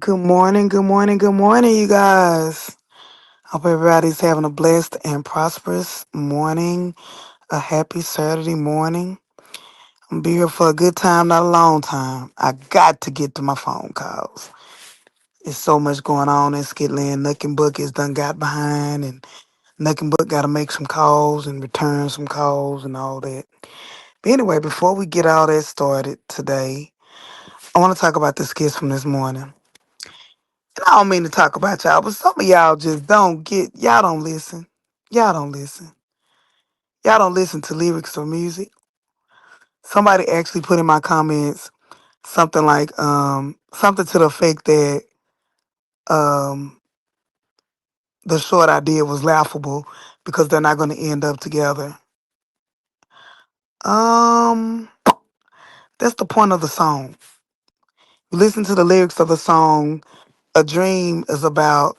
Good morning, good morning, good morning, you guys. Hope everybody's having a blessed and prosperous morning, a happy Saturday morning. I'm be here for a good time, not a long time. I got to get to my phone calls. There's so much going on in Skitland. Nothing Book is done got behind, and Nothing Book got to make some calls and return some calls and all that. But anyway, before we get all that started today, I want to talk about the skits from this morning. And I don't mean to talk about y'all, but some of y'all just don't get, y'all don't listen. Y'all don't listen. Y'all don't listen to lyrics or music. Somebody actually put in my comments something like, something to the effect that um, the short I did was laughable because they're not going to end up together. Um, that's the point of the song. You listen to the lyrics of the song. A dream is about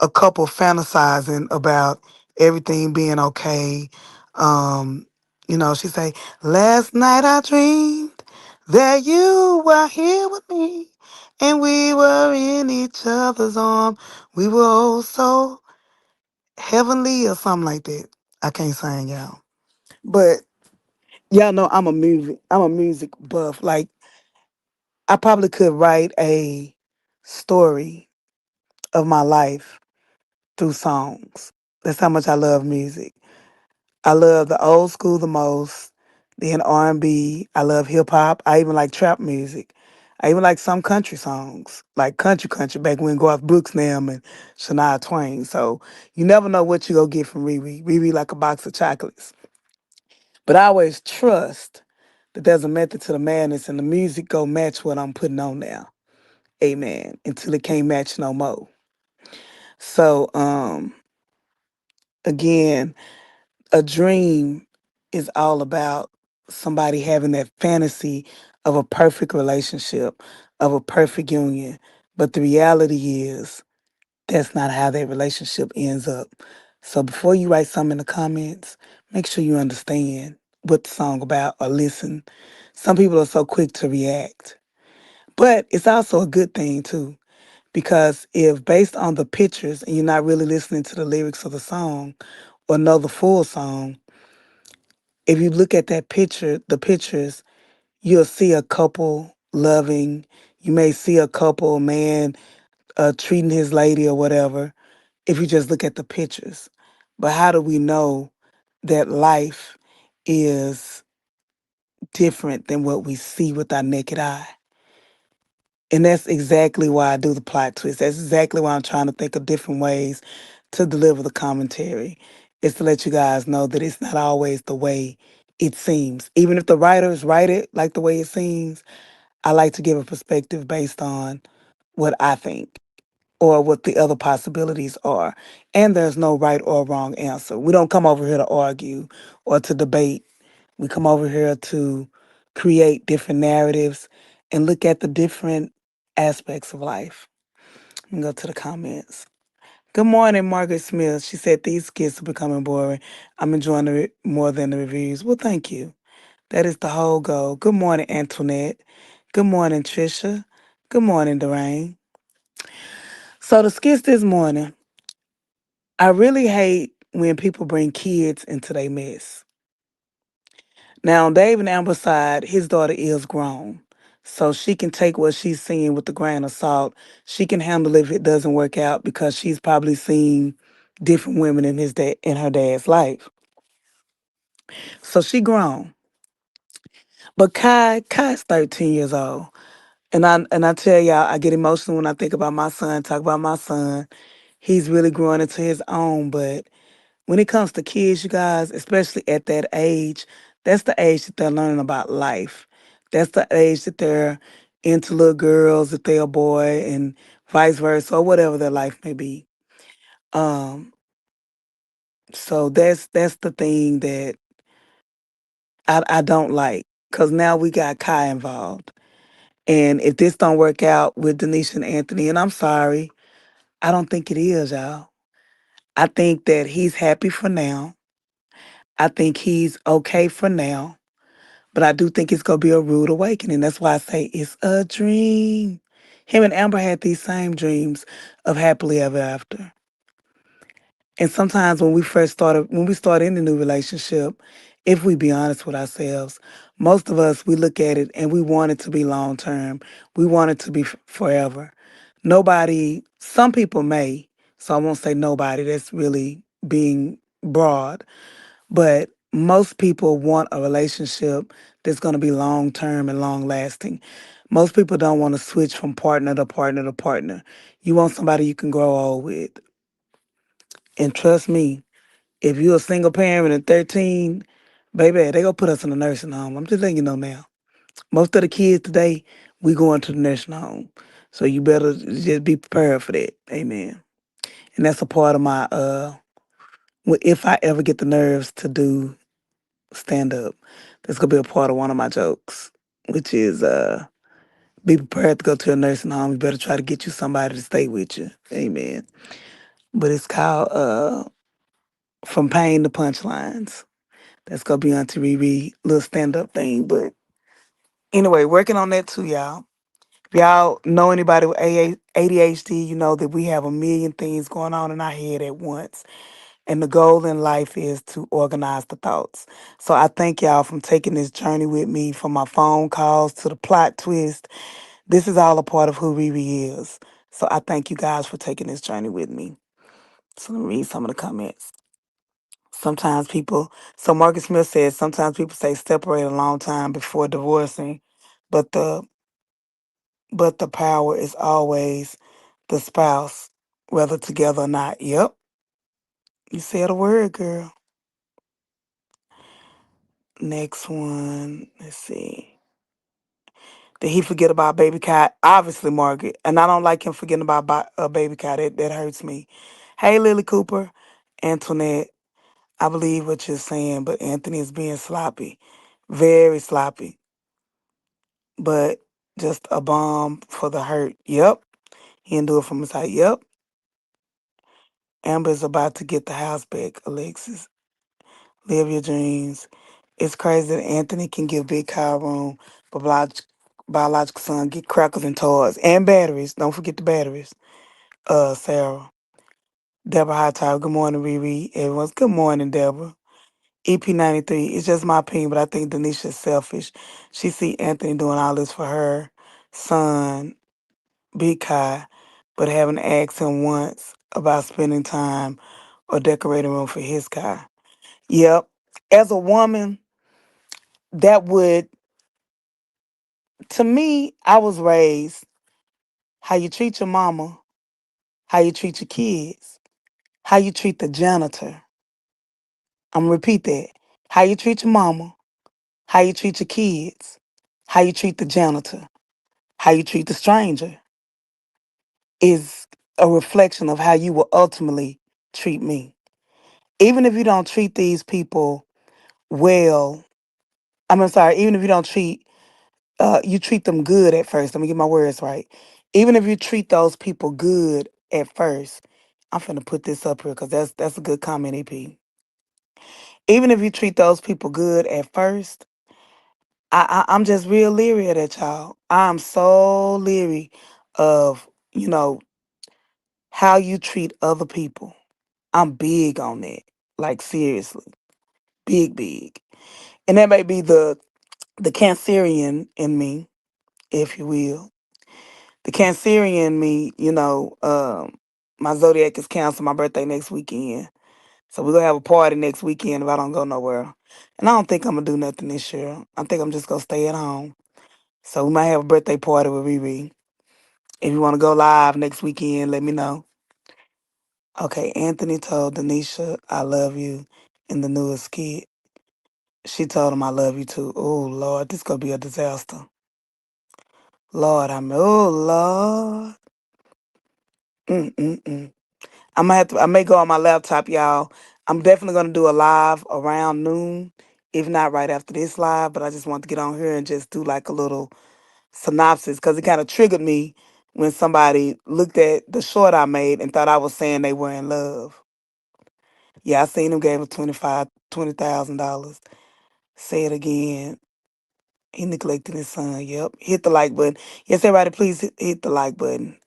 a couple fantasizing about everything being okay. She say, "Last night I dreamed that you were here with me, and we were in each other's arms. We were oh so heavenly," or something like that. I can't sing, y'all, but y'all know I'm a music buff. Like I probably could write a story of my life through songs. That's how much I love music. I love the old school the most, then R&B. I love hip hop. I even like trap music. I even like some country songs, like country back when Garth Brooks them and Shania Twain. So you never know what you go get from ReRe. ReRe like a box of chocolates. But I always trust that there's a method to the madness and the music go match what I'm putting on now. Amen. Until it can't match no more. So again, a dream is all about somebody having that fantasy of a perfect relationship, of a perfect union. But the reality is that's not how that relationship ends up. So before you write something in the comments, make sure you understand what the song about or listen. Some people are so quick to react. But it's also a good thing too. Because if based on the pictures and you're not really listening to the lyrics of the song or know the full song, if you look at that picture, the pictures, you'll see a couple loving. You may see a couple, man, treating his lady or whatever, if you just look at the pictures. But how do we know that life is different than what we see with our naked eye? And that's exactly why I do the plot twist. That's exactly why I'm trying to think of different ways to deliver the commentary. Is to let you guys know that it's not always the way it seems. Even if the writers write it like the way it seems, I like to give a perspective based on what I think or what the other possibilities are. And there's no right or wrong answer. We don't come over here to argue or to debate. We come over here to create different narratives and look at the different aspects of life. Let me go to the comments. Good morning, Margaret Smith. She said these skits are becoming boring. I'm enjoying it more than the reviews. Well, thank you. That is the whole goal. Good morning, Antoinette. Good morning, Trisha. Good morning, Daraine. So the skits this morning, I really hate when people bring kids into their mess. Now, on Dave and Amber's side, his daughter is grown. So she can take what she's seeing with a grain of salt. She can handle it if it doesn't work out because she's probably seen different women in his dad in her dad's life. So she grown. But Kai's 13 years old. And I tell y'all, I get emotional when I think about my son, talk about my son. He's really growing into his own, but when it comes to kids, you guys, especially at that age, that's the age that they're learning about life. That's the age that they're into little girls if they're a boy and vice versa, or whatever their life may be. Um, so that's the thing that I don't like. Cause now we got Kai involved. And if this don't work out with DNisha and Anthony, and I'm sorry, I don't think it is, y'all. I think that he's happy for now. I think he's okay for now. But I do think it's gonna be a rude awakening. That's why I say it's a dream. Him and Amber had these same dreams of happily ever after. And sometimes when we start in a new relationship, if we be honest with ourselves, most of us, we look at it and we want it to be long term. We want it to be forever. Nobody, some people may, so I won't say nobody, that's really being broad, but most people want a relationship that's going to be long term and long lasting. Most people don't want to switch from partner to partner to partner. You want somebody you can grow old with. And trust me, if you're a single parent and 13, baby, they gonna put us in a nursing home. I'm just letting you know now. Most of the kids today, we going to the nursing home. So you better just be prepared for that. Amen. And that's a part of my if I ever get the nerves to do stand up, that's gonna be a part of one of my jokes, which is be prepared to go to a nursing home. You better try to get you somebody to stay with you. Amen. But it's called From Pain to Punchlines. That's gonna be Aunty ReRe little stand up thing. But anyway, working on that too, y'all. If y'all know anybody with ADHD, you know that we have a million things going on in our head at once. And the goal in life is to organize the thoughts. So I thank y'all from taking this journey with me, from my phone calls to the plot twist. This is all a part of who ReRe is. So I thank you guys for taking this journey with me. So let me read some of the comments. So Marcus Smith says, sometimes people say separate a long time before divorcing, but the power is always the spouse, whether together or not. Yep, you said a word, girl. Next one, let's see. Did he forget about Baby Cat? Obviously, Margaret. And I don't like him forgetting about Baby Cat. That hurts me. Hey, Lily Cooper, Antoinette, I believe what you're saying, but Anthony is being sloppy. Very sloppy. But just a bomb for the hurt. Yep. He didn't do it from his side. Yep. Amber's about to get the house back, Alexis. Live your dreams. It's crazy that Anthony can give Big Kyle room, but biological son get crackers and toys and batteries. Don't forget the batteries. Sarah. Deborah Hightower. Good morning, Riri. Everyone's good morning, Deborah. EP93. It's just my opinion, but I think DeNisha's selfish. She see Anthony doing all this for her son, Big Kai, but haven't asked him once about spending time or decorating room for his guy. Yep. As a woman, that would, to me, I was raised how you treat your mama, how you treat your kids, how you treat the janitor. I'm gonna repeat that. How you treat your mama, how you treat your kids, how you treat the janitor, how you treat the stranger is a reflection of how you will ultimately treat me. Even if you don't treat these people well, sorry, even if you don't treat you treat them good at first. Let me get my words right. Even if you treat those people good at first, I'm finna put this up here because that's a good comment, EP. Even if you treat those people good at first, I'm just real leery of that, y'all. I'm so leery of how you treat other people. I'm big on that, like seriously, big, and that may be the Cancerian in me, if you will. The Cancerian me, my zodiac is Cancer. My birthday next weekend, so we're gonna have a party next weekend if I don't go nowhere. And I don't think I'm gonna do nothing this year. I think I'm just gonna stay at home. So we might have a birthday party with ReRe. If you want to go live next weekend, let me know. Okay, Anthony told Denisha, I love you in the newest skit. She told him, I love you too. Oh, Lord, this going to be a disaster. Lord, oh, Lord. Mm-mm-mm. I may go on my laptop, y'all. I'm definitely going to do a live around noon, if not right after this live, but I just want to get on here and just do like a little synopsis because it kind of triggered me when somebody looked at the short I made and thought I was saying they were in love. Yeah, I seen him gave him $20,000. Say it again. He neglected his son. Yep. Hit the like button. Yes, everybody, please hit the like button.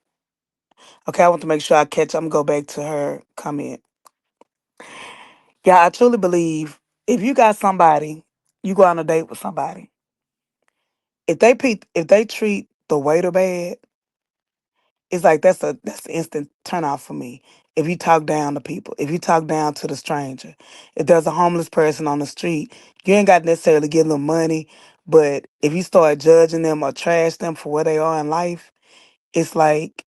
Okay, I want to make sure I catch. I'm gonna go back to her comment. Yeah, I truly believe if you got somebody, you go on a date with somebody. If they treat the waiter bad, it's like that's an instant turn off for me. If you talk down to people, if you talk down to the stranger, if there's a homeless person on the street, you ain't got to necessarily give them money, but if you start judging them or trash them for where they are in life, it's like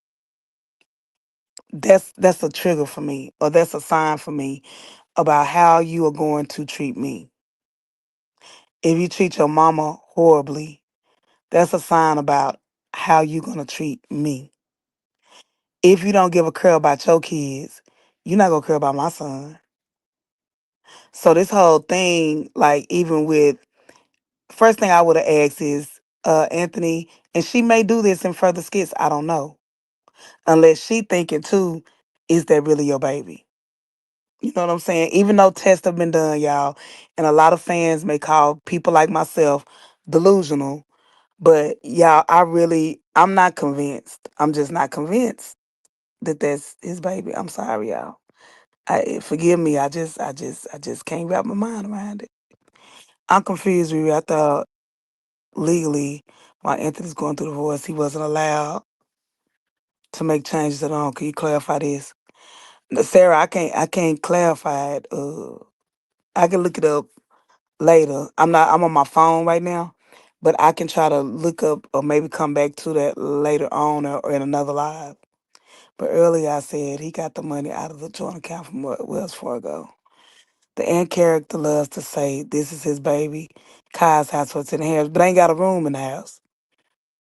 that's a trigger for me, or that's a sign for me about how you are going to treat me. If you treat your mama horribly, that's a sign about how you gonna treat me. If you don't give a care about your kids, you're not gonna care about my son. So this whole thing, like even with first thing I would have asked is Anthony, and she may do this in further skits. I don't know, unless she thinking too, is that really your baby? You know what I'm saying? Even though tests have been done, y'all, and a lot of fans may call people like myself delusional, but y'all, I'm not convinced. I'm just not convinced that that's his baby. I'm sorry, y'all. Forgive me. I just can't wrap my mind around it. I'm confused, Riri. I thought legally, while Anthony's going through the divorce, he wasn't allowed to make changes at all. Can you clarify this? No, Sarah, I can't clarify it. I can look it up later. I'm on my phone right now, but I can try to look up or maybe come back to that later on or in another live. But earlier I said he got the money out of the joint account from Wells Fargo. The end character loves to say this is his baby, Kai's house what's in the house, but ain't got a room in the house.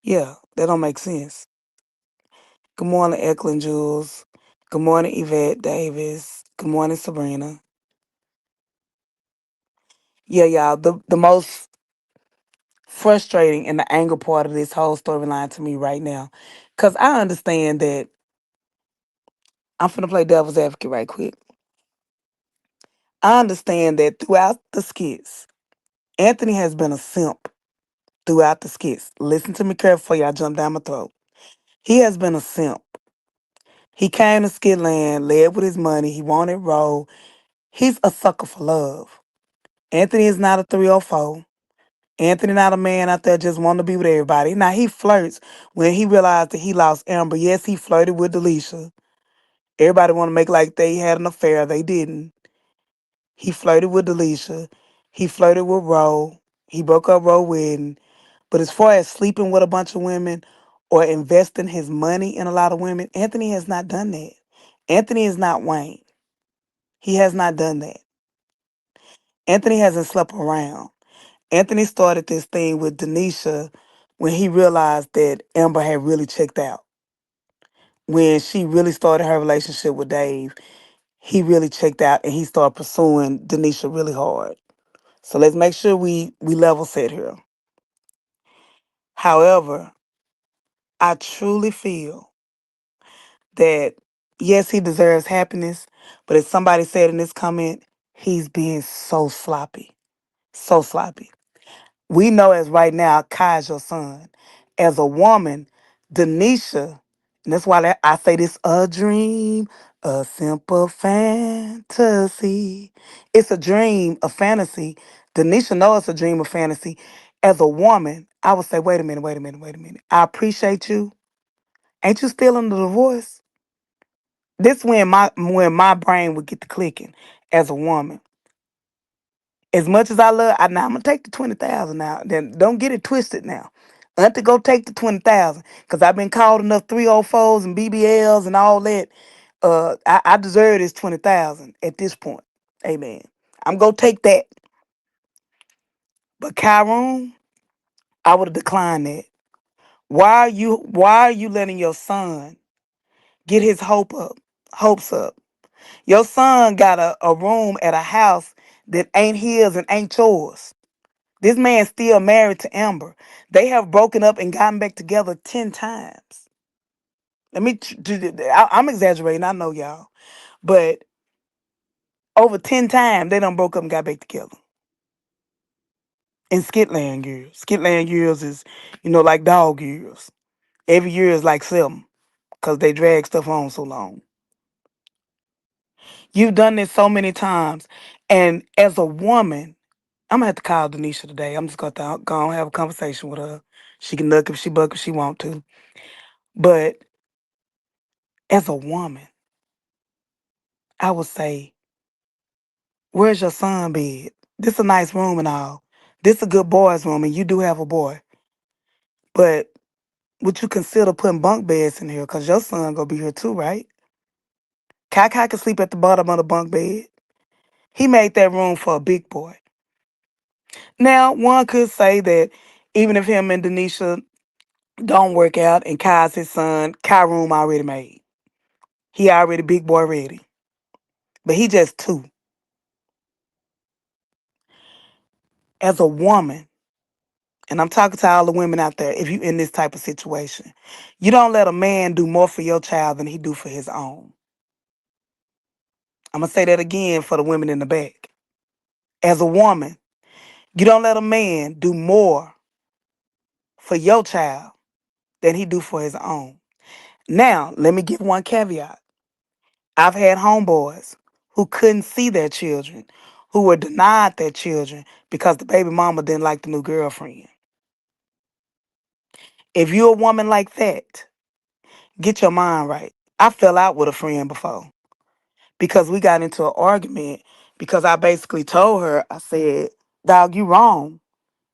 Yeah, that don't make sense. Good morning, Eklund Jules. Good morning, Yvette Davis. Good morning, Sabrina. Yeah, y'all. The most frustrating and the anger part of this whole storyline to me right now, because I understand that I'm finna play devil's advocate right quick. I understand that throughout the skits, Anthony has been a simp throughout the skits. Listen to me carefully before y'all jump down my throat. He has been a simp. He came to Skitland, led with his money. He wanted role. He's a sucker for love. Anthony is not a 304. Anthony not a man out there just wanting to be with everybody. Now he flirts when he realized that he lost Amber. Yes, he flirted with DeLisha. Everybody want to make like they had an affair. They didn't. He flirted with DeLisha. He flirted with Ro. He broke up Ro wedding. But as far as sleeping with a bunch of women or investing his money in a lot of women, Anthony has not done that. Anthony is not Wayne. He has not done that. Anthony hasn't slept around. Anthony started this thing with DNisha when he realized that Amber had really checked out. When she really started her relationship with Dave, he really checked out and he started pursuing DNisha really hard. So let's make sure we level set here. However, I truly feel that yes, he deserves happiness, but as somebody said in this comment, he's being so sloppy. So sloppy. We know as right now, Kai is your son. As a woman, DNisha, and that's why I say this a dream, a simple fantasy. It's a dream, a fantasy. DNisha knows it's a dream, a fantasy. As a woman, I would say, wait a minute, wait a minute, wait a minute. I appreciate you. Ain't you still in the divorce? This when my brain would get to clicking as a woman. As much as I love, now I'm gonna take the 20,000 now. Then don't get it twisted now. Auntie, go take the 20,000 because I've been called enough 304s and BBLs and all that. I deserve this 20,000 at this point. Amen. I'm gonna take that. But Kyron, I would have declined that. Why are you letting your son get his hopes up? Your son got a room at a house that ain't his and ain't yours. This man's still married to Amber. They have broken up and gotten back together 10 times. I'm exaggerating, I know y'all. But over 10 times, they done broke up and got back together. in Skitland years. Skitland years is, like dog years. Every year is like 7 because they drag stuff on so long. You've done this so many times. And as a woman, I'm going to have to call DNisha today. I'm just going to go and have a conversation with her. She can look if she buck if she want to. But as a woman, I would say, where's your son bed? This a nice room and all. This a good boy's room, and you do have a boy. But would you consider putting bunk beds in here? Because your son gonna be here too, right? Kai Kai can sleep at the bottom of the bunk bed. He made that room for a big boy. Now, one could say that even if him and DNisha don't work out and Kai's his son, Kai room already made. He already big boy ready. But he just 2. As a woman, and I'm talking to all the women out there, if you in this type of situation, you don't let a man do more for your child than he do for his own. I'm going to say that again for the women in the back. As a woman, you don't let a man do more for your child than he do for his own. Now, let me give one caveat. I've had homeboys who couldn't see their children, who were denied their children because the baby mama didn't like the new girlfriend. If you're a woman like that, get your mind right. I fell out with a friend before because we got into an argument because I basically told her, I said, dog, you wrong.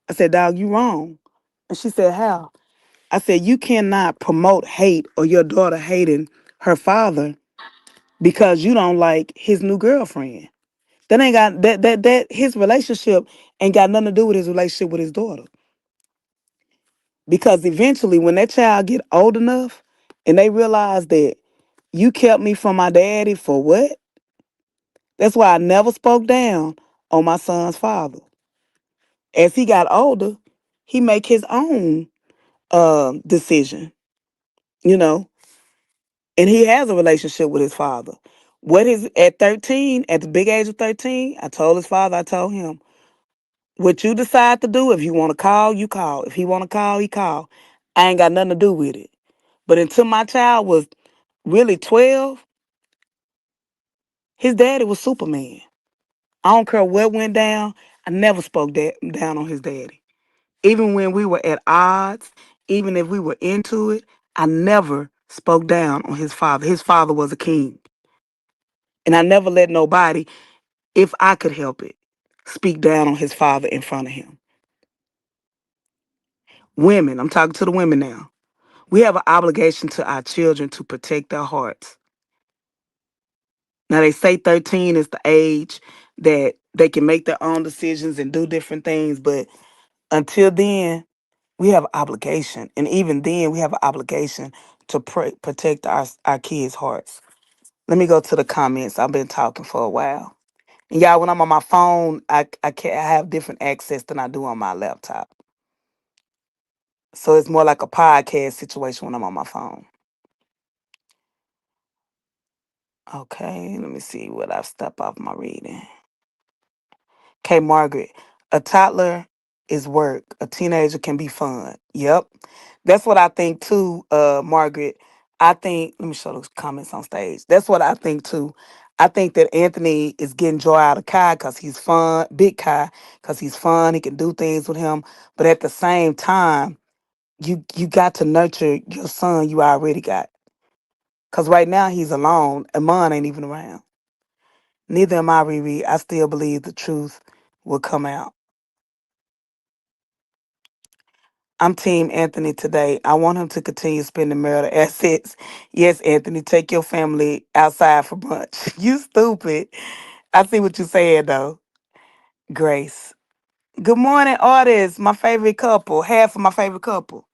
I said, dog, you wrong. And she said, how? I said, you cannot promote hate or your daughter hating her father because you don't like his new girlfriend. That ain't got that his relationship ain't got nothing to do with his relationship with his daughter. Because eventually when that child get old enough and they realize that you kept me from my daddy for what? That's why I never spoke down on my son's father. As he got older, he make his own decision, you know, and he has a relationship with his father. What is at 13, at the big age of 13, I told his father, I told him, what you decide to do, if you want to call, you call. If he want to call, he call. I ain't got nothing to do with it. But until my child was really 12, his daddy was Superman. I don't care what went down. I never spoke down on his daddy. Even when we were at odds, even if we were into it, I never spoke down on his father. His father was a king. And I never let nobody, if I could help it, speak down on his father in front of him. Women, I'm talking to the women now. We have an obligation to our children to protect their hearts. Now, they say 13 is the age that they can make their own decisions and do different things, but until then, we have an obligation. And even then, we have an obligation to protect our kids' hearts. Let me go to the comments. I've been talking for a while. And y'all, when I'm on my phone, I have different access than I do on my laptop. So it's more like a podcast situation when I'm on my phone. Okay, let me see what I've stepped off my reading. Okay, Margaret, a toddler is work. A teenager can be fun. Yep. That's what I think too, Margaret. I think, let me show those comments on stage. That's what I think too. I think that Anthony is getting joy out of Kai because he's fun, big Kai, because he's fun. He can do things with him. But at the same time, you got to nurture your son you already got. Because right now he's alone and mine ain't even around. Neither am I, ReRe. I still believe the truth will come out. I'm Team Anthony today. I want him to continue spending marital assets. Yes, Anthony, take your family outside for brunch. You stupid. I see what you're saying, though. Grace. Good morning, artists. My favorite couple. Half of my favorite couple.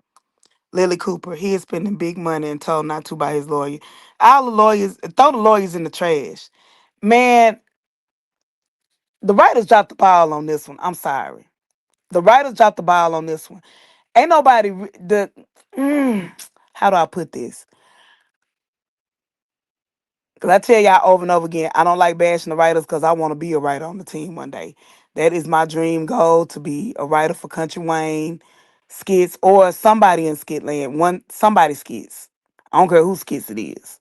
Lily Cooper. He is spending big money and told not to by his lawyer. All the lawyers, throw the lawyers in the trash. Man, the writers dropped the ball on this one. I'm sorry. The writers dropped the ball on this one. Ain't nobody mm, how do I put this? Because I tell y'all over and over again, I don't like bashing the writers because I want to be a writer on the team one day. That is my dream goal, to be a writer for Country Wayne skits, or somebody in Skitland. Somebody skits. I don't care who skits it is.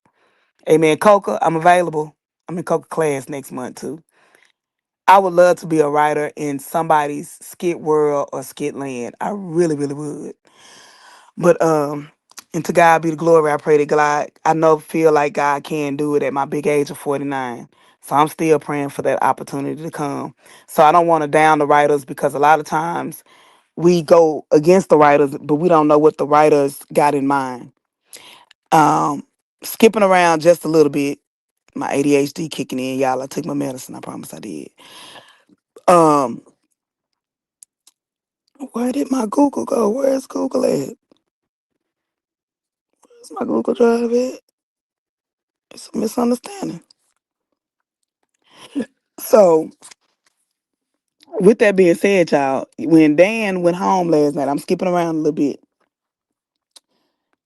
Amen. Coca, I'm available. I'm in Coca class next month too. I would love to be a writer in somebody's skit world or skit land. I really, really would. But and to God be the glory. I pray that God, I know, feel like God can do it at my big age of 49. So I'm still praying for that opportunity to come. So I don't want to down the writers, because a lot of times we go against the writers, but we don't know what the writers got in mind. Um, Skipping around just a little bit. My ADHD kicking in, y'all. I took my medicine. I promise I did. Um, where did my Google go? Where's Google at? Where's my Google Drive at? It's a misunderstanding. So, with that being said, y'all, when Dan went home last night, I'm skipping around a little bit.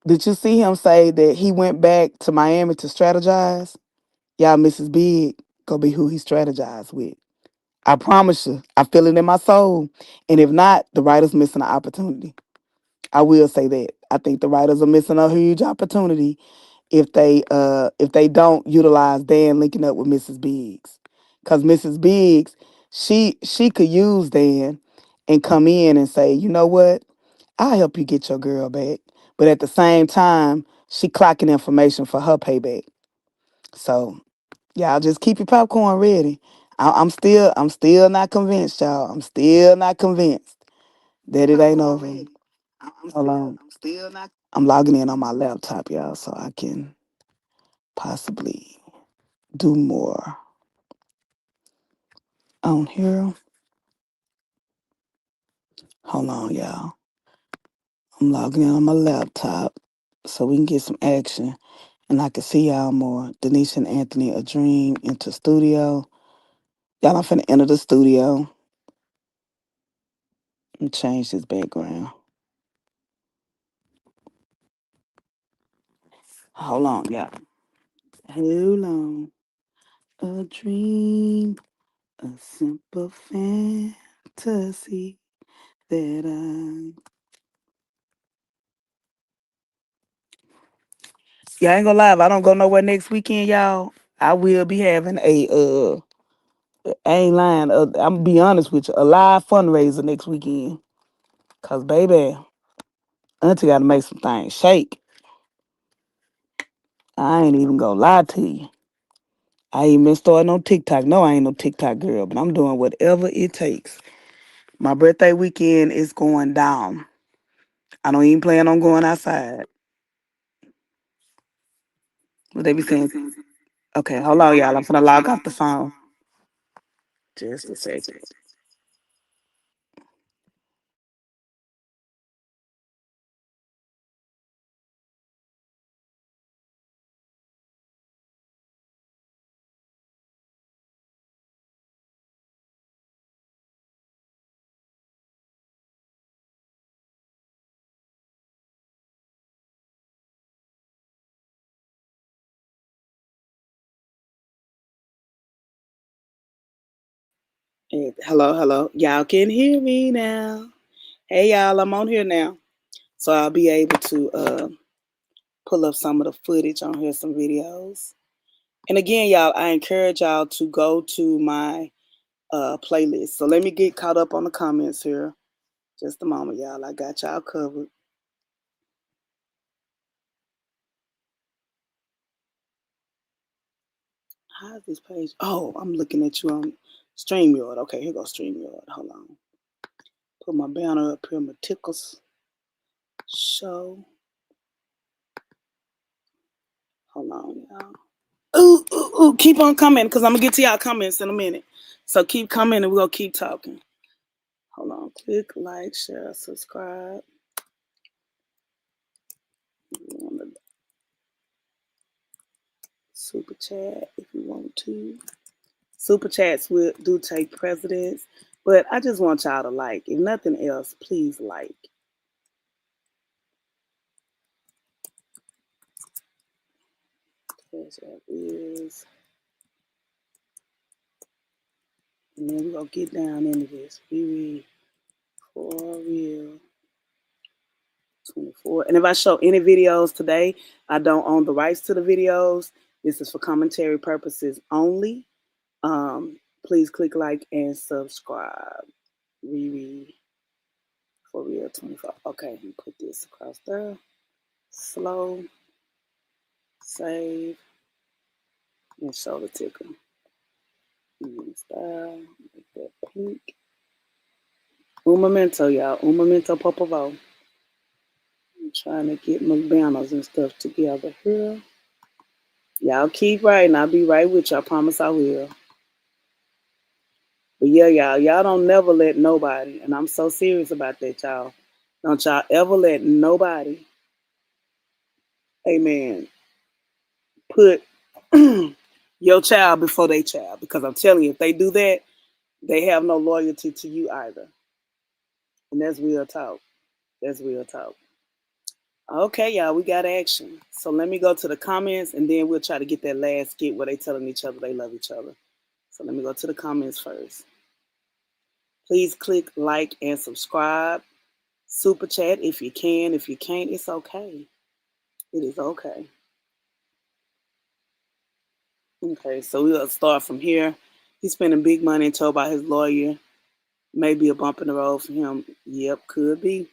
Did you see him say that he went back to Miami to strategize? Y'all, Mrs. Big gonna be who he strategized with. I promise you, I feel it in my soul. And if not, the writer's missing an opportunity. I will say that. I think the writers are missing a huge opportunity if they don't utilize Dan linking up with Mrs. Biggs. Cause Mrs. Biggs, she could use Dan and come in and say, you know what? I'll help you get your girl back. But at the same time, she clocking information for her payback. So y'all just keep your popcorn ready. I'm still not convinced, y'all. I'm still not convinced that it ain't over. Hold on. I'm logging in on my laptop, y'all, so I can possibly do more on here. Hold on, y'all. I'm logging in on my laptop so we can get some action and I can see y'all more. DNisha and Anthony, A Dream into Studio. Y'all, I'm finna enter the studio and change this background. Hold on, y'all. Hold on. A dream, a simple fantasy that y'all ain't gonna lie, if I don't go nowhere next weekend, y'all, I will be having I ain't lying, I'm gonna be honest with you, a live fundraiser next weekend. Cause baby, Auntie gotta make some things shake. I ain't even gonna lie to you. I ain't been starting on TikTok. No, I ain't no TikTok girl, but I'm doing whatever it takes. My birthday weekend is going down. I don't even plan on going outside. What they be saying? Okay, hold on, y'all. I'm finna log off the phone. Just a second. Hello, hello. Y'all can hear me now. Hey, y'all, I'm on here now. So I'll be able to pull up some of the footage on here, some videos. And again, y'all, I encourage y'all to go to my playlist. So let me get caught up on the comments here. Just a moment, y'all. I got y'all covered. How's this page? Oh, I'm looking at you on StreamYard. Okay, here goes StreamYard. Hold on. Put my banner up here, my tickles show. Hold on, y'all. Ooh, keep on coming because I'm going to get to y'all comments in a minute. So keep coming and we're going to keep talking. Hold on. Click, like, share, subscribe. Super chat if you want to. Super chats do take precedence. But I just want y'all to like. If nothing else, please like. Cash App is And then we're going to get down into this. ReRe for real 24. And if I show any videos today, I don't own the rights to the videos. This is for commentary purposes only. Please click like and subscribe. ReRe for real 24. Okay, let me put this across there. Slow. Save. And show the ticker. Style. Make that pink. Un momento, y'all. Un momento, por favor. I'm trying to get my banners and stuff together here. Y'all keep writing. I'll be right with you. I promise I will. But yeah, y'all don't never let nobody, and I'm so serious about that, y'all. Don't y'all ever let nobody, amen, put your child before their child. Because I'm telling you, if they do that, they have no loyalty to you either. And that's real talk. That's real talk. Okay, y'all, we got action. So let me go to the comments, and then we'll try to get that last skit where they telling each other they love each other. So let me go to the comments first. Please click like and subscribe. Super chat if you can. If you can't, it's okay. It is okay. Okay, so we'll start from here. He's spending big money and told by his lawyer. Maybe a bump in the road for him. Yep, could be.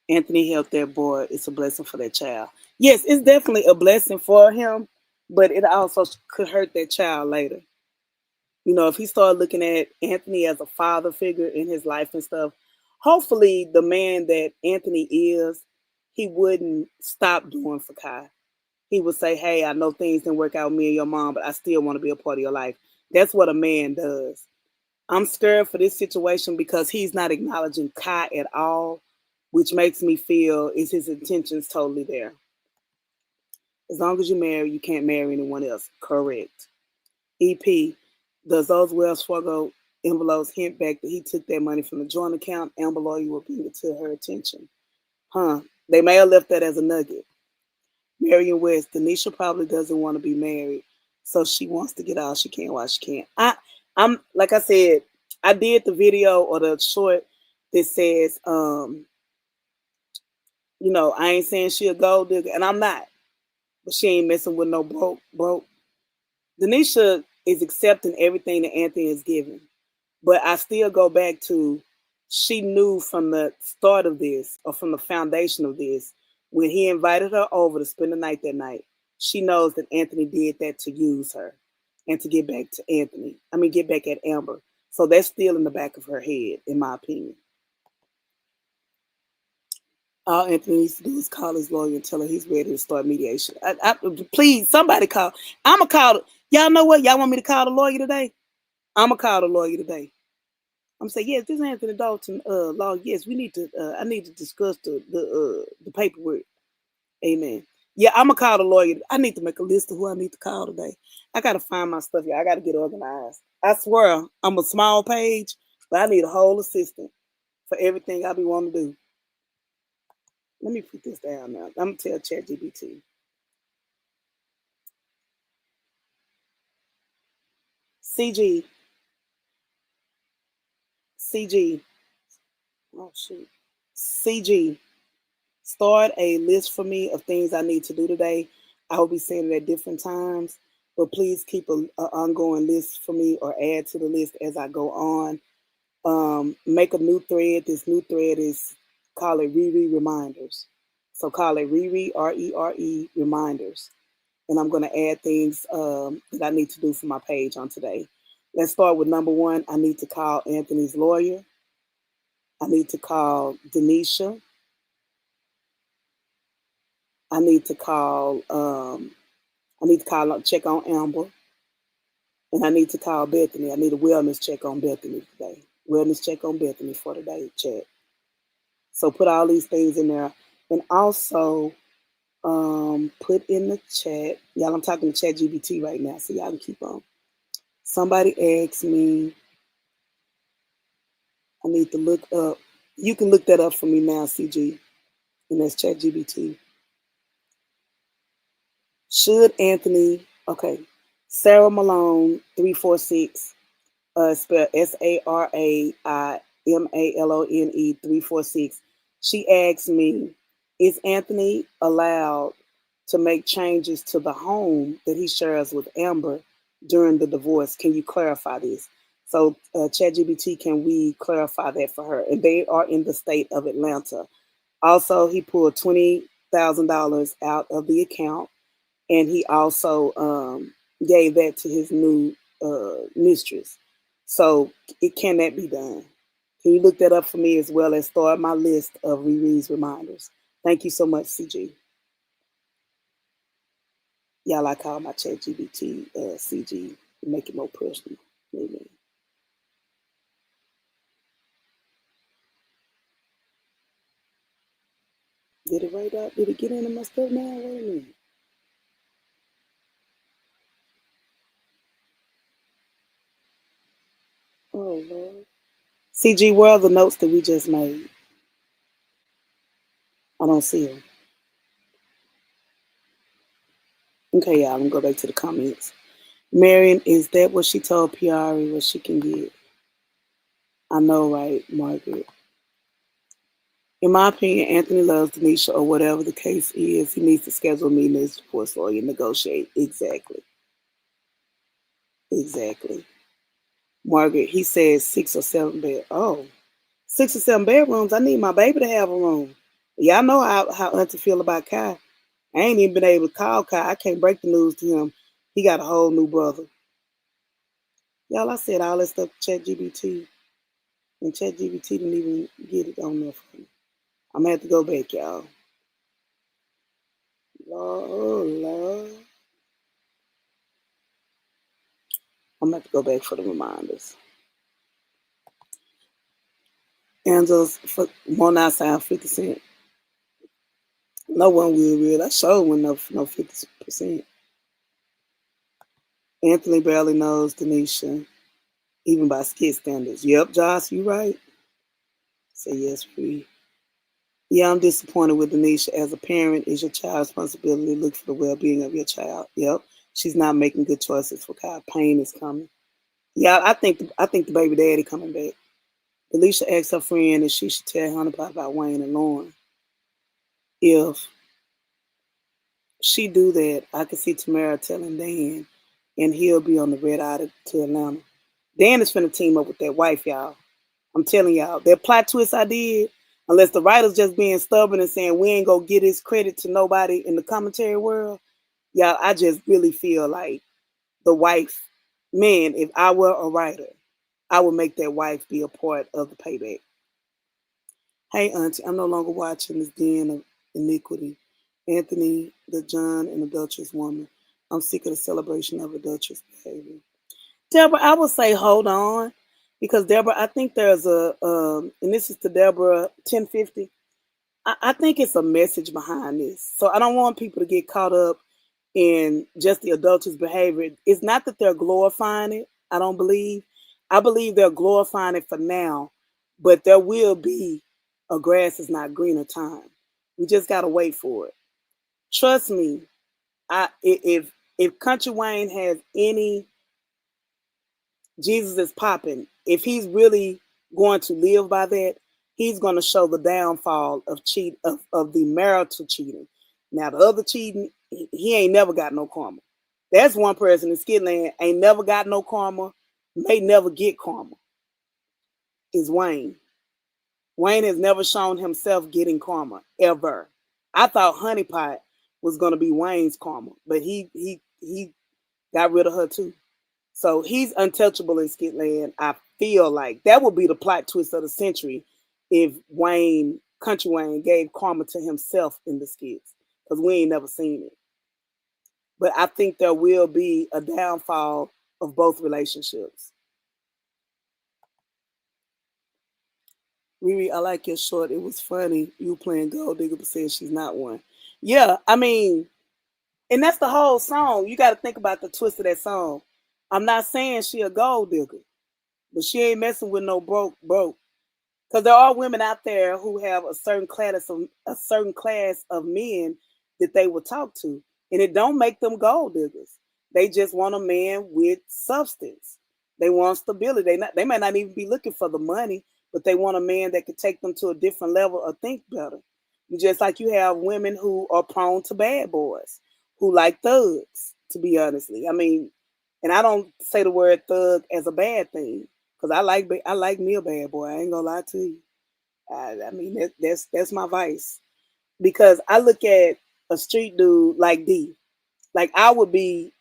Anthony helped that boy. It's a blessing for that child. Yes, it's definitely a blessing for him, but it also could hurt that child later. You know, if he started looking at Anthony as a father figure in his life and stuff, hopefully the man that Anthony is, he wouldn't stop doing for Kai. He would say, hey, I know things didn't work out with me and your mom, but I still want to be a part of your life. That's what a man does. I'm scared for this situation because he's not acknowledging Kai at all, which makes me feel is his intentions totally there. As long as you're married, you can't marry anyone else. Correct. EP, does those Wells Fargo envelopes hint back that he took that money from the joint account? Amber lawyer will bring it to her attention. They may have left that as a nugget. Marion West, DNisha probably doesn't want to be married, so she wants to get all she can while she can. I'm like I said, I did the video or the short that says, you know, I ain't saying she a gold digger, and I'm not, but she ain't messing with no broke. DNisha is accepting everything that Anthony is giving, but I still go back to she knew from the start of this or from the foundation of this when he invited her over to spend the night that night. She knows that Anthony did that to use her and to get back to Anthony. I mean, get back at Amber. So that's still in the back of her head, in my opinion. All Anthony needs to do is call his lawyer and tell her he's ready to start mediation. Please, somebody call. I'm going to call. Y'all know what? Y'all want me to call the lawyer today? I'm going to call the lawyer today. I'm saying, yes, this Anthony Dalton law. Yes, we need to. I need to discuss the paperwork. Amen. Yeah, I'm gonna call the lawyer. I need to make a list of who I need to call today. I gotta find my stuff. Yeah, I gotta get organized. I swear, I'm a small page, but I need a whole assistant for everything I be wanting to do. Let me put this down now. I'm gonna tell ChatGPT. CG. CG. Oh shoot. CG. Start a list for me of things I need to do today. I will be saying it at different times, but please keep an ongoing list for me or add to the list as I go on. Make a new thread. This new thread is call it ReRe Reminders. So call it ReRe, ReRe Reminders. And I'm going to add things that I need to do for my page on today. Let's start with number one. I need to call Anthony's lawyer. I need to call DNisha. I need to call check on Amber. And I need to call Bethany. I need a wellness check on Bethany today. Wellness check on Bethany for today, chat. So put all these things in there. And also put in the chat. Y'all, I'm talking to ChatGPT right now, so y'all can keep on. Somebody asked me, I need to look up. You can look that up for me now, CG. And that's ChatGPT. Should Anthony, okay, Sarah Malone, 346. spelled SARAIMALONE 346. She asked me, is Anthony allowed to make changes to the home that he shares with Amber during the divorce? Can you clarify this? So, ChatGPT, can we clarify that for her? And they are in the state of Atlanta. Also, he pulled $20,000 out of the account, and he also gave that to his new mistress. So, can that be done? Can you look that up for me as well as start my list of ReRe's reminders? Thank you so much, CG. Y'all, I call my chat GBT CG, make it more personal. Amen. Did it right out? Did it get into my stuff now? Wait a minute. Oh, Lord. CG, where are the notes that we just made? I don't see them. Okay, y'all, I'm going to go back to the comments. Marion, is that what she told Piari what she can get? I know, right, Margaret? In my opinion, Anthony loves DNisha, or whatever the case is. He needs to schedule meetings for so you negotiate. Exactly. Exactly. Margaret, he says 6 or 7 bed. Oh, 6 or 7 bedrooms. I need my baby to have a room. Y'all know how Auntie feel about Kai. I ain't even been able to call Kai. I can't break the news to him. He got a whole new brother. Y'all, I said all that stuff to ChatGPT, and ChatGPT didn't even get it on there for me. I'm gonna have to go back, y'all. Lord, oh Lord. I'm gonna have to go back for the reminders. Angels for one outside 50 cent. No one will real. I sure went up for no 50%. Anthony barely knows DNisha, even by skit standards. Yep, Josh, you right. Say yes, free. Yeah, I'm disappointed with DNisha. As a parent, it's your child's responsibility to look for the well-being of your child. Yep, she's not making good choices for Kyle. Pain is coming. Yeah, I think the baby daddy coming back. Alicia asked her friend if she should tell Hunter about Wayne and Lauren. If she do that, I could see Tamara telling Dan, and he'll be on the red eye to Atlanta. Dan is finna team up with that wife, y'all. I'm telling y'all, that plot twist I did, unless the writer's just being stubborn and saying we ain't gonna get his credit to nobody in the commentary world, y'all, I just really feel like the wife, man, if I were a writer, I would make that wife be a part of the payback. Hey, Auntie, I'm no longer watching this den of iniquity. Anthony, the John, and adulterous woman. I'm sick of the celebration of adulterous behavior. Deborah, I would say hold on, because Deborah, I think there's and this is to Deborah 1050. I think it's a message behind this. So I don't want people to get caught up in just the adulterous behavior. It's not that they're glorifying it. I don't believe. I believe they're glorifying it for now, but there will be a grass is not greener time. We just gotta wait for it. Trust me. If Country Wayne has any Jesus is popping. If he's really going to live by that, he's going to show the downfall of the marital cheating. Now the other cheating, he ain't never got no karma. That's one person in Skitland ain't never got no karma, may never get karma. Is Wayne. Wayne has never shown himself getting karma ever. I thought Honeypot was going to be Wayne's karma, but he got rid of her too. So he's untouchable in Skitland. I feel like that would be the plot twist of the century if Country Wayne, gave karma to himself in the skits, because we ain't never seen it. But I think there will be a downfall of both relationships. ReRe, I like your short. It was funny. You playing Gold Digger, but saying she's not one. Yeah, I mean, and that's the whole song. You got to think about the twist of that song. I'm not saying she a gold digger, but she ain't messing with no broke. Because there are women out there who have a certain class of men that they will talk to, and it don't make them gold diggers. They just want a man with substance. They want stability. They might not even be looking for the money, but they want a man that can take them to a different level or think better. Just like you have women who are prone to bad boys, who like thugs, to be honestly. I mean, and I don't say the word thug as a bad thing, because I like me a bad boy. I ain't gonna lie to you. I mean that's my vice. Because I look at a street dude like D. Like I would be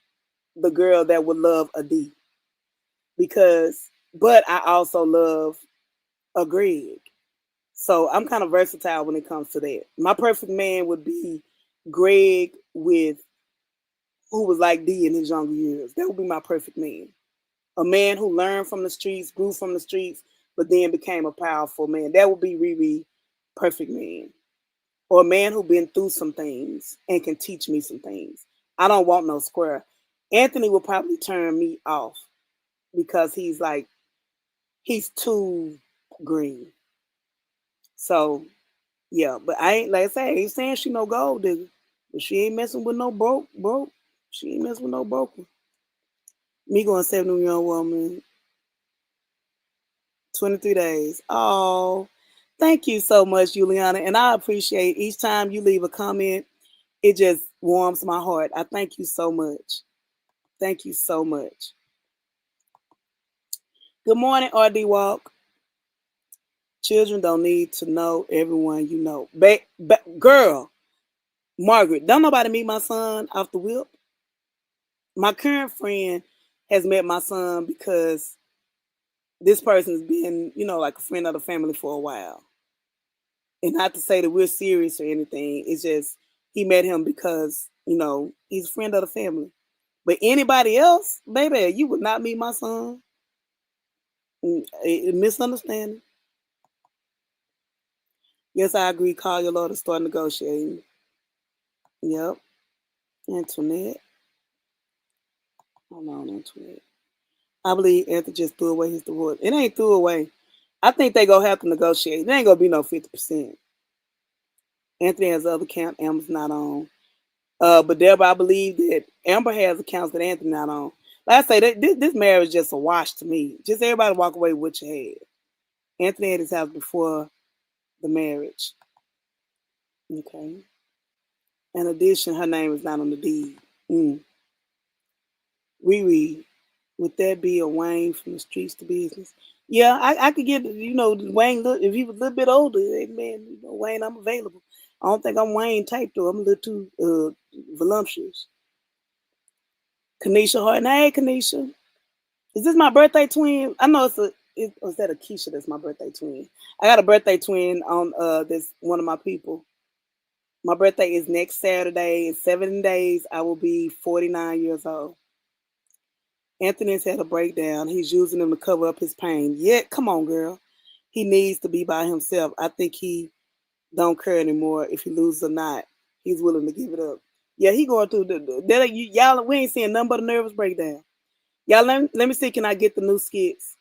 the girl that would love a D, because but I also love a Greg. So I'm kind of versatile when it comes to that. My perfect man would be Greg with who was like D in his younger years. That would be my perfect man. A man who learned from the streets, grew from the streets, but then became a powerful man. That would be ReRe perfect man. Or a man who been through some things and can teach me some things. I don't want no square. Anthony will probably turn me off because he's too green. So yeah, but I ain't like I say, I ain't saying she no gold digger, but she ain't messing with no broke. She ain't messing with no broke one. Me going 70-year-old woman, 23 days. Oh, thank you so much, Juliana, and I appreciate each time you leave a comment. It just warms my heart. I thank you so much. Thank you so much. Good morning, RD Walk. Children don't need to know everyone you know. Girl, Margaret, don't nobody meet my son off the whip. My current friend has met my son because this person's been, like a friend of the family for a while. And not to say that we're serious or anything. It's just he met him because, he's a friend of the family. But anybody else, baby, you would not meet my son. Misunderstanding. Yes, I agree. Call your lord to start negotiating. Yep. Antoinette. Hold on, Antoinette. I believe Anthony just threw away his divorce. It ain't threw away. I think they gonna have to negotiate. There ain't gonna be no 50%. Anthony has other account Amber's not on. But Deborah, I believe that Amber has accounts that Anthony not on. Like I say, this marriage is just a wash to me. Just everybody walk away with what you had. Anthony had his house before the marriage. Okay. In addition, her name is not on the deed. Mm. ReRe, would that be a Wayne from the streets to business? Yeah, I could get Wayne. If he was a little bit older, hey, man, Wayne, I'm available. I don't think I'm Wayne type though. I'm a little too voluptuous. Kanisha Hart. Hey, Kanisha, is this my birthday twin? I know was that a Keisha? That's my birthday twin. I got a birthday twin on this one of my people. My birthday is next Saturday. In 7 days, I will be 49 years old. Anthony's had a breakdown. He's using them to cover up his pain. Yeah, come on, girl. He needs to be by himself. I think he don't care anymore if he loses or not. He's willing to give it up. Yeah, he going through y'all. We ain't seeing nothing but a nervous breakdown. Y'all, let me see. Can I get the new skits?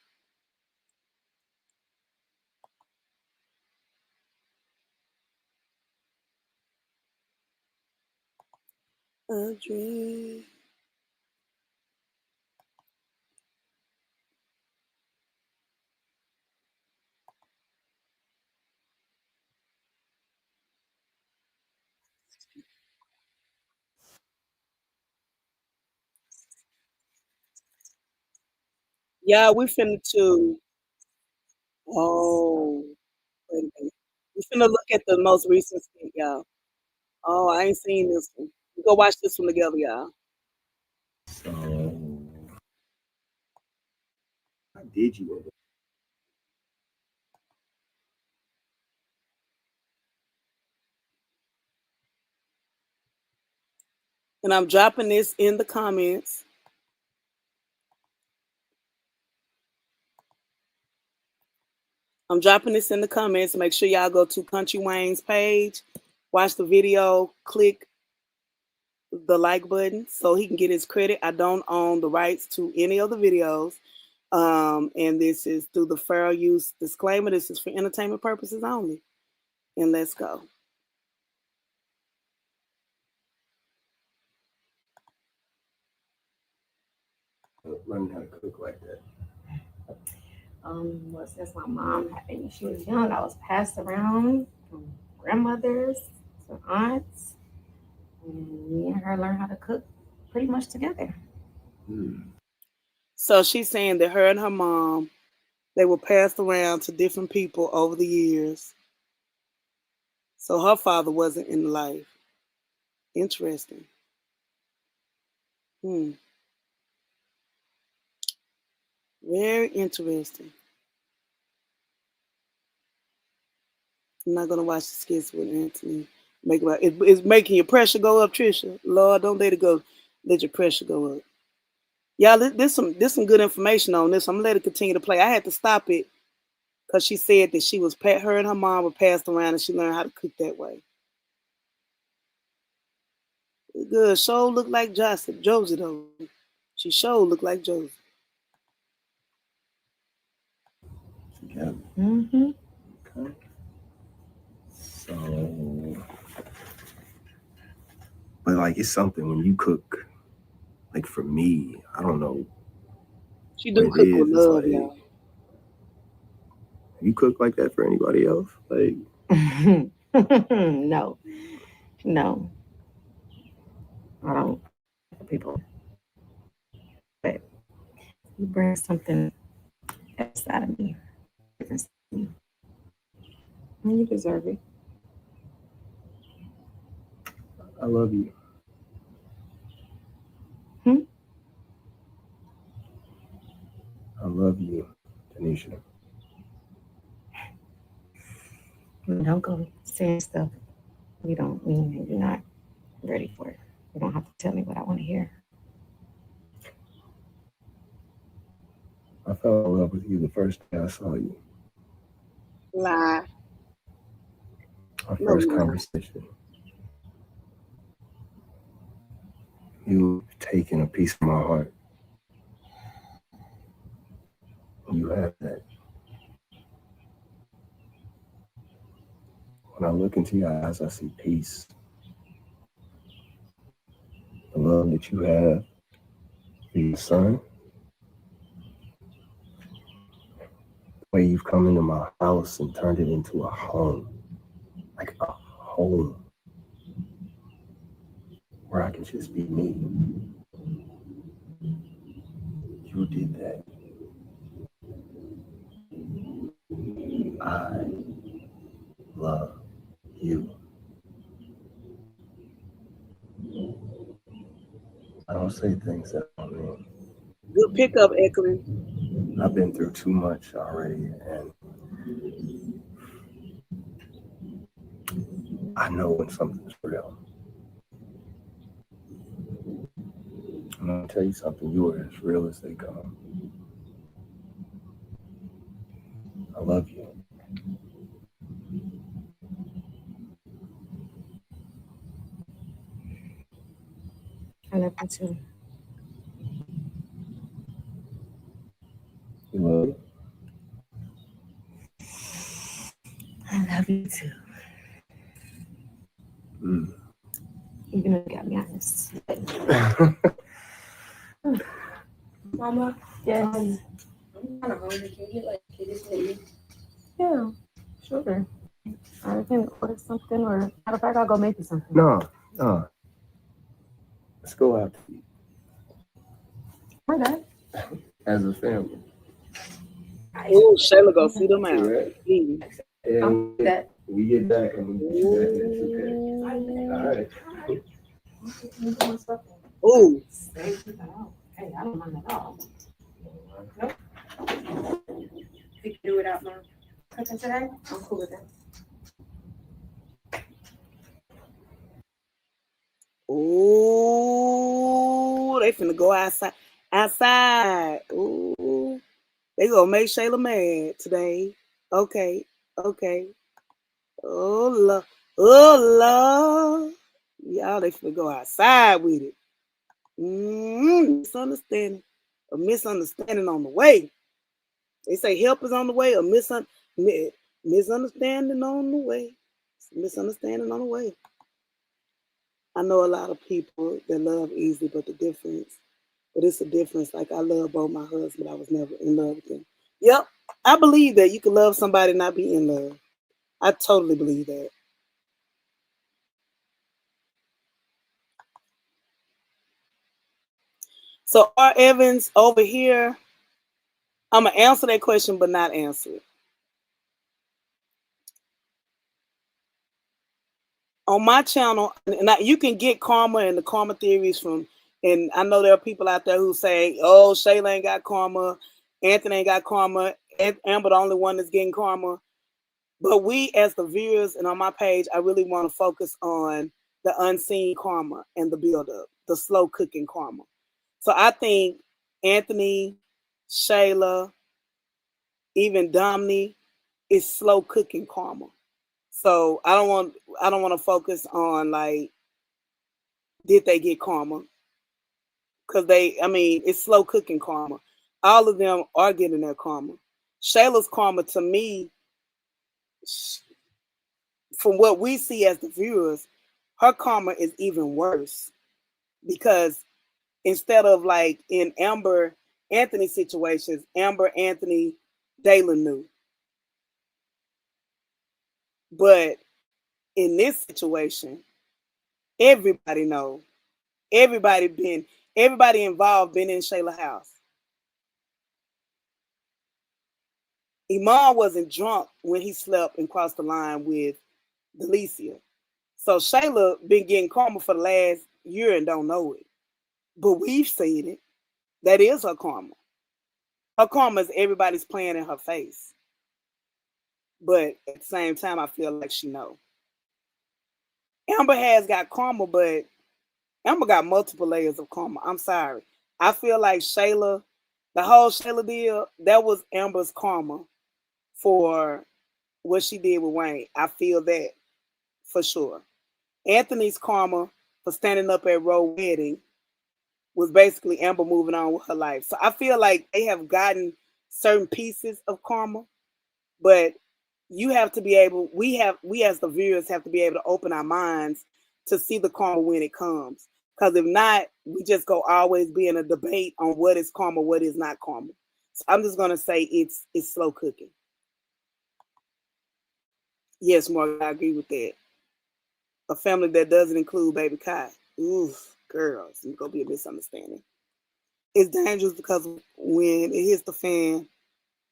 A dream. Yeah, we finna to. Oh, wait a minute. We finna look at the most recent skit, y'all. Oh, I ain't seen this one. We go watch this one together, y'all. And I'm dropping this in the comments. I'm dropping this in the comments. Make sure y'all go to Country Wayne's page, watch the video, click the like button so he can get his credit. I don't own the rights to any of the videos. And this is through the fair use disclaimer. This is for entertainment purposes only. And let's go. learning how to cook like that? Well, since my mom had me when she was young, I was passed around from grandmothers to aunts, and me and her learned how to cook pretty much together. So she's saying that her and her mom, they were passed around to different people over the years. So her father wasn't in life. Interesting. Hmm. Very interesting. I'm not gonna watch the skits with Anthony. It's making your pressure go up, Trisha. Lord, don't let it go. Let your pressure go up. Y'all, there's some good information on this. I'm gonna let it continue to play. I had to stop it because she said that her and her mom were passed around and she learned how to cook that way. Good. Show look like Josie though. She sure look like Josie. Together. Mm-hmm. Okay. So, but like it's something when you cook. Like for me, I don't know She what do it cook with is. It's love, like y'all. you cook like that for anybody else. Like No, no, I don't cook for people. But you bring something else out of me, different side of me, and you deserve it. I love you. Hmm? I love you, DNisha. Don't go saying stuff you don't mean and you're not ready for it. You don't have to tell me what I want to hear. I fell in love with you the first day I saw you. Lie. Our No, first you not. conversation. You've taken a piece of my heart. You have that. When I look into your eyes, I see peace. The love that you have for your son. The way you've come into my house and turned it into a home. Like a home where I can just be me. You did that. I love you. I don't say things that I don't mean. Good pickup, Eklund. I've been through too much already, and I know when something's real. I'm gonna tell you something. You are as real as they come. I love you. I love you too. You love me. I love you too. Mm. Even though you got me honest. Mama, yes. I'm kind of hungry. Can you get like this maybe? Yeah, sure. I can order something, or matter of fact, I'll go make you something. No, no. Let's go out to eat Okay. as a family. Oh, Shayla go see them out. Right? Eating. And I'll do that. we get back and we get you back, and it's okay. All right. Oh, Hey, I don't mind at all. Nope. You can do it out my cooking today. I'm cool with that. oh, they finna go outside. Outside. Ooh, they gonna make Shayla mad today. Okay, okay. Oh Lord, oh Lord. Y'all, they finna go outside with it. Misunderstanding. A misunderstanding on the way. They say help is on the way. Misunderstanding on the way. Misunderstanding on the way. I know a lot of people that love easily, but the difference But it's a difference. Like, I love both my husband. I was never in love with him. Yep. I believe that you can love somebody and not be in love. I totally believe that. So R. Evans over here, I'm going to answer that question, but not answer it. On my channel, and you can get karma and the karma theories from, and I know there are people out there who say, oh, Shayla ain't got karma, Anthony ain't got karma, Amber the only one that's getting karma. But we, as the viewers, and on my page, I really want to focus on the unseen karma and the buildup, the slow cooking karma. So I think Anthony, Shayla, even Domini is slow cooking karma. So I don't want to focus on, like, did they get karma? Because it's slow cooking karma. All of them are getting their karma. Shayla's karma, to me, from what we see as the viewers, her karma is even worse, because instead of, like, in Amber Anthony situations, Amber Anthony Dalen knew. But in this situation, everybody knows. Everybody involved been in Shayla's house. Iman wasn't drunk when he slept and crossed the line with DeLicia. So Shayla been getting karma for the last year and don't know it. But we've seen it. That is her karma. Her karma is everybody's playing in her face. But at the same time, I feel like she know. Amber has got karma, but Amber got multiple layers of karma. I'm sorry. I feel like Shayla, the whole Shayla deal, that was Amber's karma for what she did with Wayne. I feel that for sure. Anthony's karma for standing up at Roe wedding was basically Amber moving on with her life. So I feel like they have gotten certain pieces of karma, but you have to be able, we as the viewers have to be able to open our minds to see the karma when it comes. Because if not, we just go always be in a debate on what is karma, what is not karma. So I'm just gonna say it's slow cooking. Yes, Mark, I agree with that. A family that doesn't include baby Kai. Oof, girls, it's gonna be a misunderstanding. It's dangerous because when it hits the fan,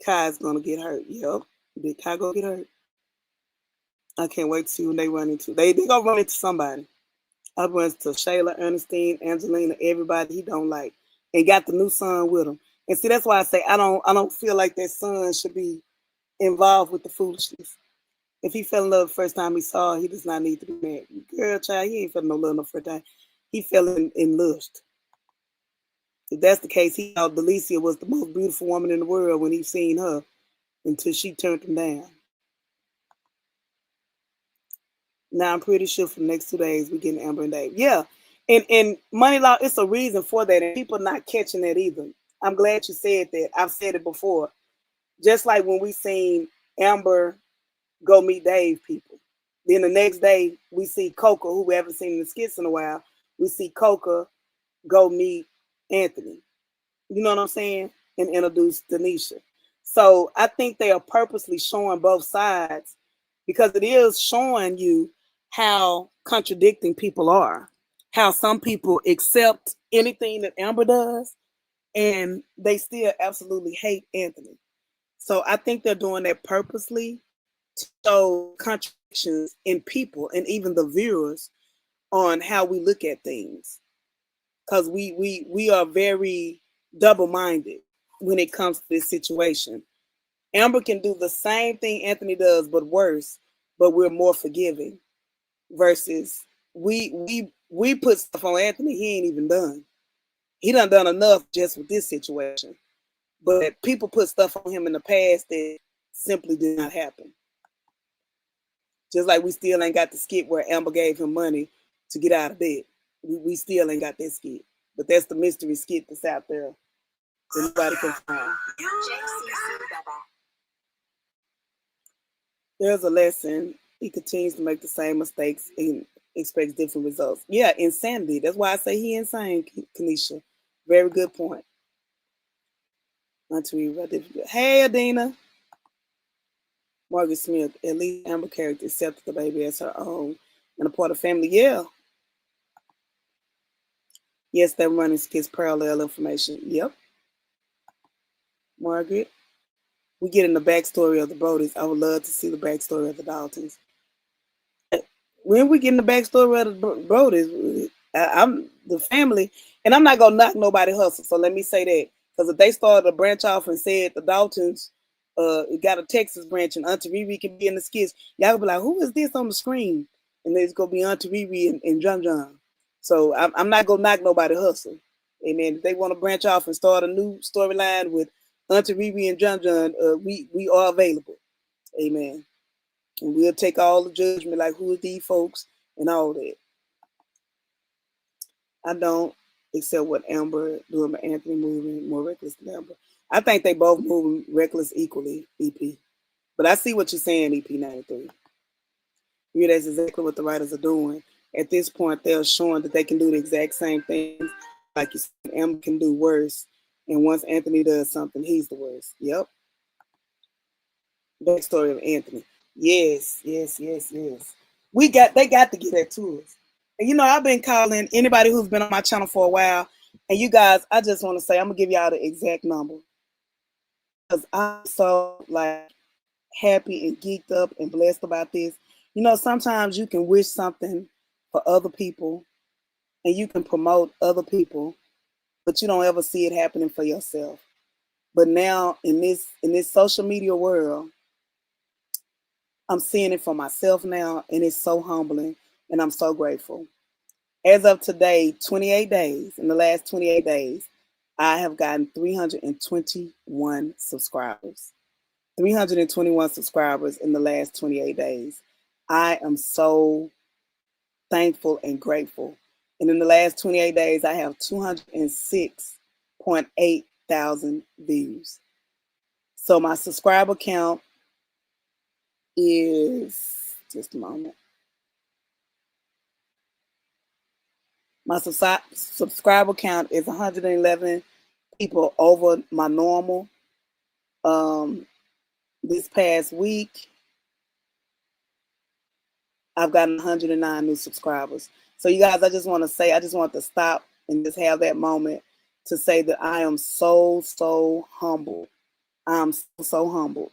Kai's gonna get hurt. Yep, big Kai gonna get hurt. I can't wait to see when they run into. They gonna run into somebody. I run into Shayla, Ernestine, Angelina, everybody he don't like, and got the new son with him. And see, that's why I say I don't feel like that son should be involved with the foolishness. If he fell in love the first time he saw her, he does not need to be married. Girl, child, he ain't fell in no love the first time. He fell in lust. If that's the case, he thought DeLicia was the most beautiful woman in the world when he seen her until she turned him down. Now I'm pretty sure for the next 2 days we're getting Amber and Dave. Yeah. And Money Law, it's a reason for that. And people not catching that either. I'm glad you said that. I've said it before. Just like when we seen Amber go meet Dave people. Then the next day we see Coca, who we haven't seen in the skits in a while. We see Coca go meet Anthony. You know what I'm saying? And introduce DNisha. So I think they are purposely showing both sides because it is showing you how contradicting people are. How some people accept anything that Amber does and they still absolutely hate Anthony. So I think they're doing that purposely to show contradictions in people and even the viewers on how we look at things. Because we are very double-minded when it comes to this situation. Amber can do the same thing Anthony does, but worse, but we're more forgiving. Versus we put stuff on Anthony he ain't even done. He done enough just with this situation. But people put stuff on him in the past that simply did not happen. Just like we still ain't got the skit where Amber gave him money to get out of bed. We still ain't got that skit. But that's the mystery skit that's out there that nobody can find. There's a lesson. He continues to make the same mistakes and expects different results. Yeah, insanity. That's why I say he insane, Kanisha. Very good point. Hey, Adina. Margaret Smith, at least Amber character accepted the baby as her own and a part of the family. Yeah. Yes, they're running skits parallel information. Yep. Margaret. We get in the backstory of the Brodys. I would love to see the backstory of the Daltons. When we get in the backstory of the Brodys, I'm the family, and I'm not gonna knock nobody hustle. So let me say that, because if they started to branch off and said the Daltons got a Texas branch and Aunty ReRe can be in the skits, y'all will be like, who is this on the screen? And there's gonna be Aunty ReRe and John John. So I'm not gonna knock nobody hustle. Amen. If they want to branch off and start a new storyline with Aunty ReRe and John John, we are available. Amen. And we'll take all the judgment, like who are these folks and all that. I don't accept what Amber doing, but Anthony moving more reckless than Amber. I think they both moving reckless equally, EP. But I see what you're saying, EP93. Yeah, that's exactly what the writers are doing. At this point, they're showing that they can do the exact same things. Like you said, Amber can do worse. And once Anthony does something, he's the worst. Yep. Backstory of Anthony. Yes. They got to get that to us. And I've been calling anybody who's been on my channel for a while. And you guys, I just want to say, I'm gonna give y'all the exact number. Because I'm so happy and geeked up and blessed about this. Sometimes you can wish something for other people and you can promote other people, but you don't ever see it happening for yourself. But now in this social media world, I'm seeing it for myself now, and it's so humbling, and I'm so grateful. As of today, 28 days, in the last 28 days, I have gotten 321 subscribers. 321 subscribers in the last 28 days. I am so thankful and grateful. And in the last 28 days, I have 206.8 thousand views. So my subscriber count is, just a moment. My subscriber count is 111 people over my normal. This past week, I've gotten 109 new subscribers. So you guys, I just want to stop and just have that moment to say that I am so, so humble. I'm so humbled.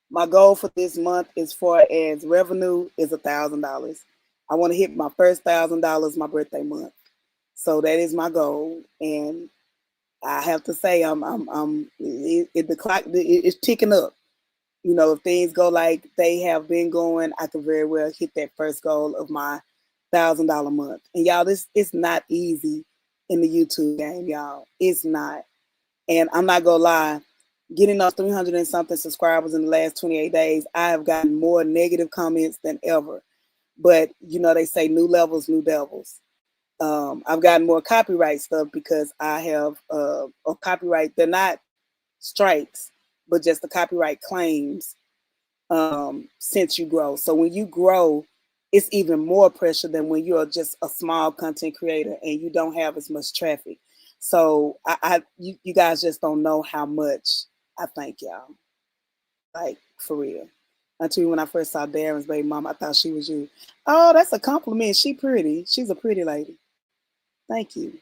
My goal for this month, as far as revenue, is $1,000. I want to hit my first $1,000 my birthday month. So that is my goal. And I have to say, the clock is ticking up. If things go like they have been going, I could very well hit that first goal of my $1,000 month. And y'all, it's not easy in the YouTube game, y'all. It's not. And I'm not gonna lie, getting those 300 and something subscribers in the last 28 days, I have gotten more negative comments than ever. But they say new levels, new devils. I've gotten more copyright stuff because I have a copyright. They're not strikes, but just the copyright claims since you grow. So when you grow, it's even more pressure than when you're just a small content creator and you don't have as much traffic. So you guys just don't know how much I thank y'all. Like, for real. Until when I first saw Darren's baby mom, I thought she was you. Oh, that's a compliment. She pretty. She's a pretty lady. Thank you.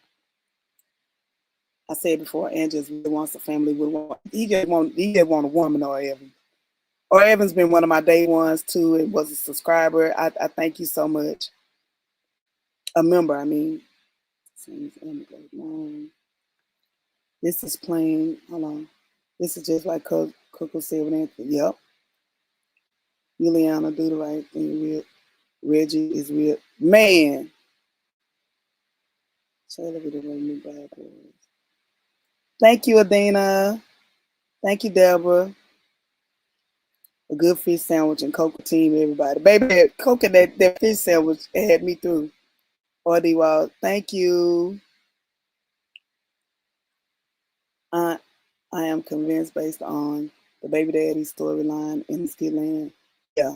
I said before, Ann just really wants a family. He just want a woman, or Evan. Or Evan's been one of my day ones too, and was a subscriber. I thank you so much. A member, I mean. This is plain. Hold on. This is just like Coco said with Anthony. Yep. Juliana, do the right thing. Reggie is real. Man. Thank you, Adina. Thank you, Deborah. A good fish sandwich and Coca team, everybody. Baby, Coca, that fish sandwich had me through. RD Wild, thank you. I am convinced based on the baby daddy storyline in Skitland. Yeah.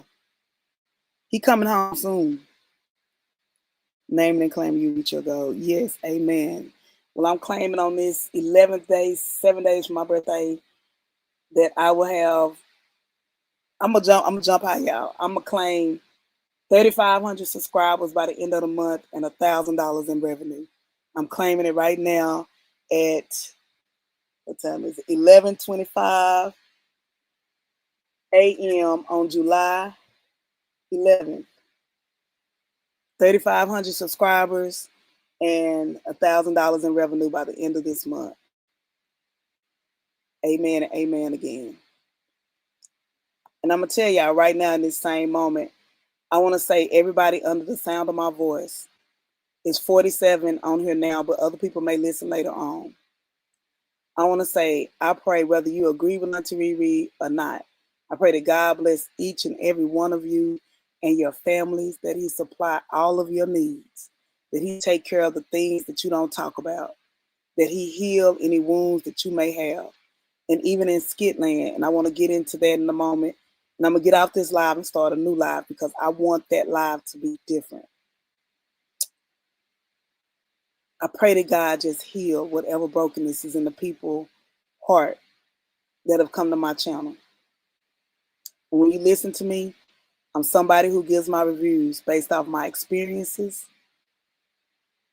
He coming home soon. Name and claim you reach your goal. Yes, amen. Well, I'm claiming on this 11th day, 7 days from my birthday, that I will have. I'm gonna jump high, y'all. I'm gonna claim 3,500 subscribers by the end of the month and $1,000 in revenue. I'm claiming it right now at, what time is it? 11:25 a.m. on July 11th. 3,500 subscribers and $1,000 in revenue by the end of this month. Amen and amen again. And I'm gonna tell y'all right now in this same moment, I want to say everybody under the sound of my voice. It's 47 on here now, but other people may listen later on. I want to say, I pray whether you agree with Aunty ReRe or not, I pray that God bless each and every one of you and your families, that He supply all of your needs, that He take care of the things that you don't talk about, that He heal any wounds that you may have, and even in Skitland. And I want to get into that in a moment. And I'm going to get off this live and start a new live because I want that live to be different. I pray that God just heal whatever brokenness is in the people's heart that have come to my channel. When you listen to me, I'm somebody who gives my reviews based off my experiences,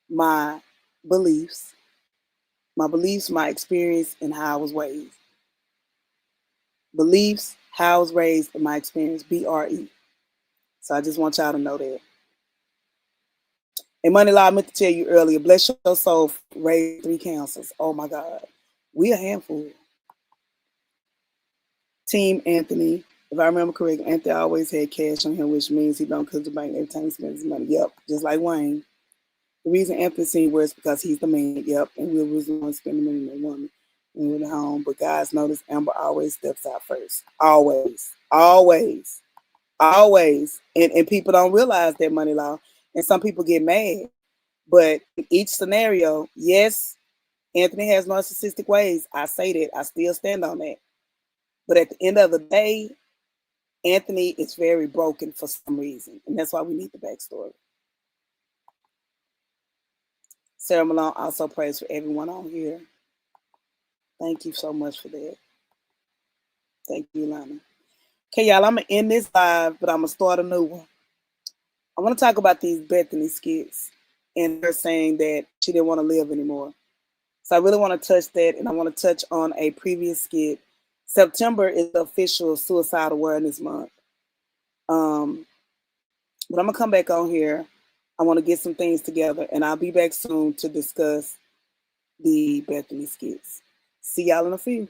my beliefs, my experience, and how I was raised. Beliefs, how I was raised, and my experience, BRE. So I just want y'all to know that. And Money Law, I meant to tell you earlier, bless your soul, raise 3 cancers. Oh my God. We a handful. Team Anthony, if I remember correctly, Anthony always had cash on him, which means he don't cut the bank every time he spends his money. Yep, just like Wayne. The reason Anthony seen worse because he's the man. Yep, and we was the one spending money on the woman when we were at home. But guys notice Amber always steps out first. Always, always, always. And people don't realize that, Money Law. And some people get mad. But in each scenario, yes, Anthony has narcissistic ways. I say that. I still stand on that. But at the end of the day, Anthony is very broken for some reason. And that's why we need the backstory. Sarah Malone also prays for everyone on here. Thank you so much for that. Thank you, Lana. Okay, y'all, I'm going to end this live, but I'm going to start a new one. I want to talk about these Bethany skits and her saying that she didn't want to live anymore. So I really want to touch that, and I want to touch on a previous skit. September is the official Suicide Awareness Month. But I'm going to come back on here. I want to get some things together, and I'll be back soon to discuss the Bethany skits. See y'all in a few.